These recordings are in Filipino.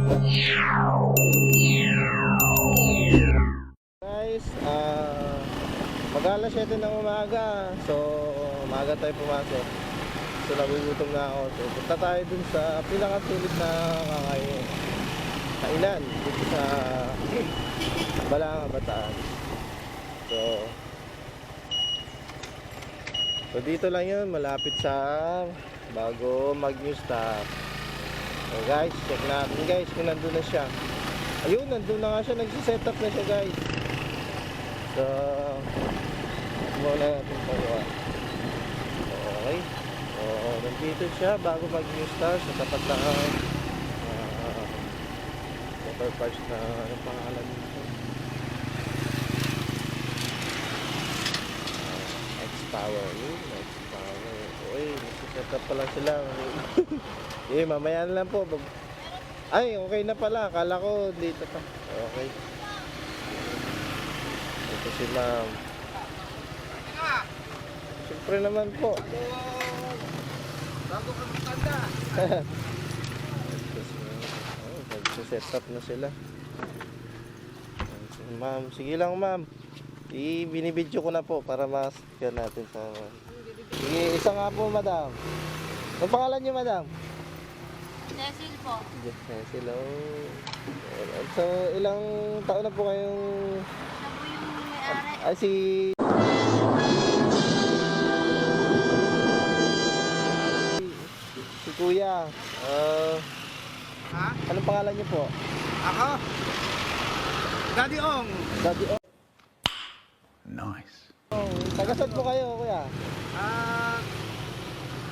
Guys, mag-alas 7 ng umaga. So, umaga tayo pumasok. So, nagugutom na ako. So, punta tayo dun sa pinakasulit na kainan dito sa Balanga, Bataan. So dito lang yun, malapit sa bago mag-new stop. So guys, check natin guys kung nandun na siya. Ayun, nandun na nga siya, nagsiset up na siya guys. So muna natin pagawa. Okay. So nandito siya bago mag-new stop sa tapat na motor parts na anong pangalan nito, X-Power. X-Power. Uy, nagsiset up pala sila. Eh, mamaya na lang po. Ay, okay na pala. Akala ko dito pa. Okay. Ito si ma'am. Siyempre naman po. Bago ka matanda. Nagsiset up na sila. Ma'am, sige lang ma'am. Binibidyo ko na po para mas-yan natin sa... Sige, isa nga po madam. Ang pangalan niyo madam? Cecil po. Cecil, oh. So, ilang taon na po kayong... Siya po yung may-ari. Ay, si Kuya. Ha? Anong pangalan niyo po? Ako? Daddy Ong. Daddy O. Nice. Oh, taga-saan po kayo, Kuya?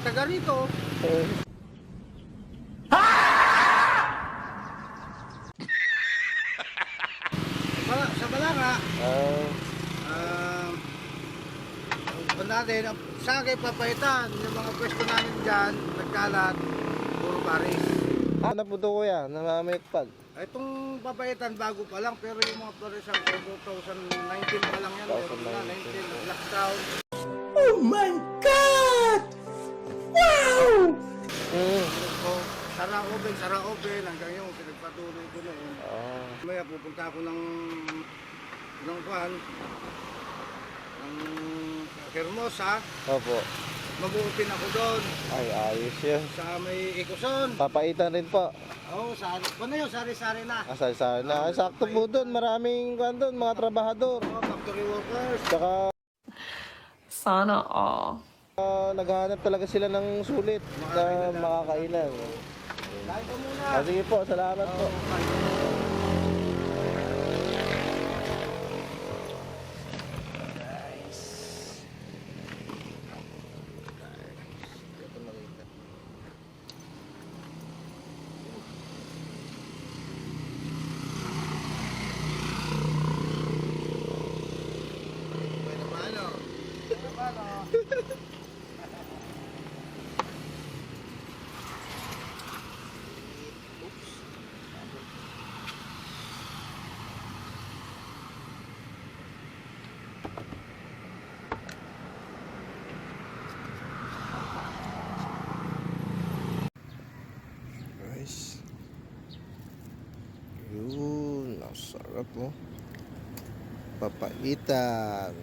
Taga rito. Sa Balanga. Kung natin, sa akin papaitan, yung mga pwesto namin dyan, nagkalat, puro paris. Ano po to Kuya? Namamayagpag. Itong papaitan bago pa lang, pero yung mga paris ang 2019 pa lang yan. Meron na, 19, lockdown. Oh my God! Wow! So, Sara open, hanggang yung pinagpatuloy ko na yun. Maya pupunta ako ng kwan, ng Hermosa, Opo. mag-open ako doon. Ay, ayos yun. Sa may Ikuson. Papaitan rin po. Ano yun, sari-sari na. Asal-sal na. Sakto po doon. Maraming kwan doon, mga trabahador. Factory workers. Tsaka Sana all. naghahanap talaga sila ng sulit na makakainan. Kain ka muna. Sige po, salamat po. Guys. Yun, nasarap mo. Papaitan.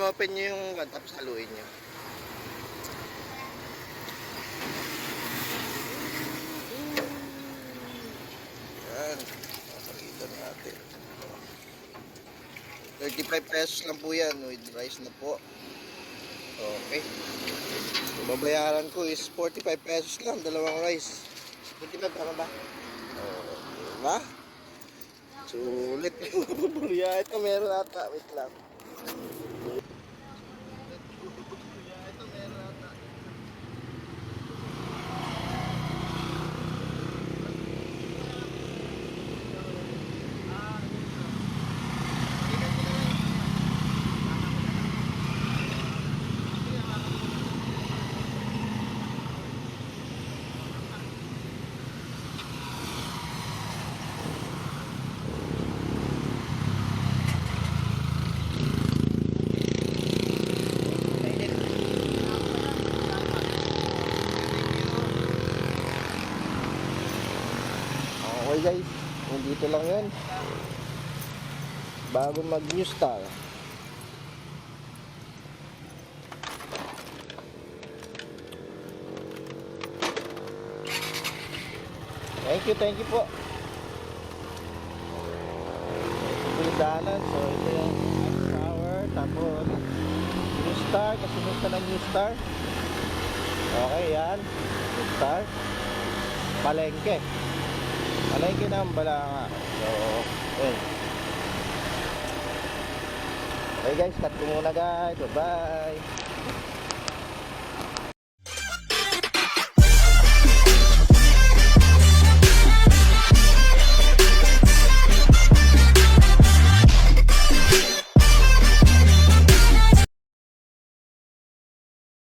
Open nyo yung tapos haluin nyo. Yan. Papalitan natin. 35 pesos lang po yan with rice na po. Okay. Yung babayaran ko is 45 pesos lang, dalawang rice. 45 tama ba? Diba? Sulit yung paborya. Ito meron ata. Wait lang. Ito meron ata. Okay guys, dito lang yun. Bago mag-New Star. Thank you po. Ito po yung daanan. So ito yung tower. Tapos New Star. Kasunod ka ng New Star. Okay, yan. New Star. Palengke. Palengke ng Balanga. So, yun. Okay guys, cut ko muna guys. Bye-bye.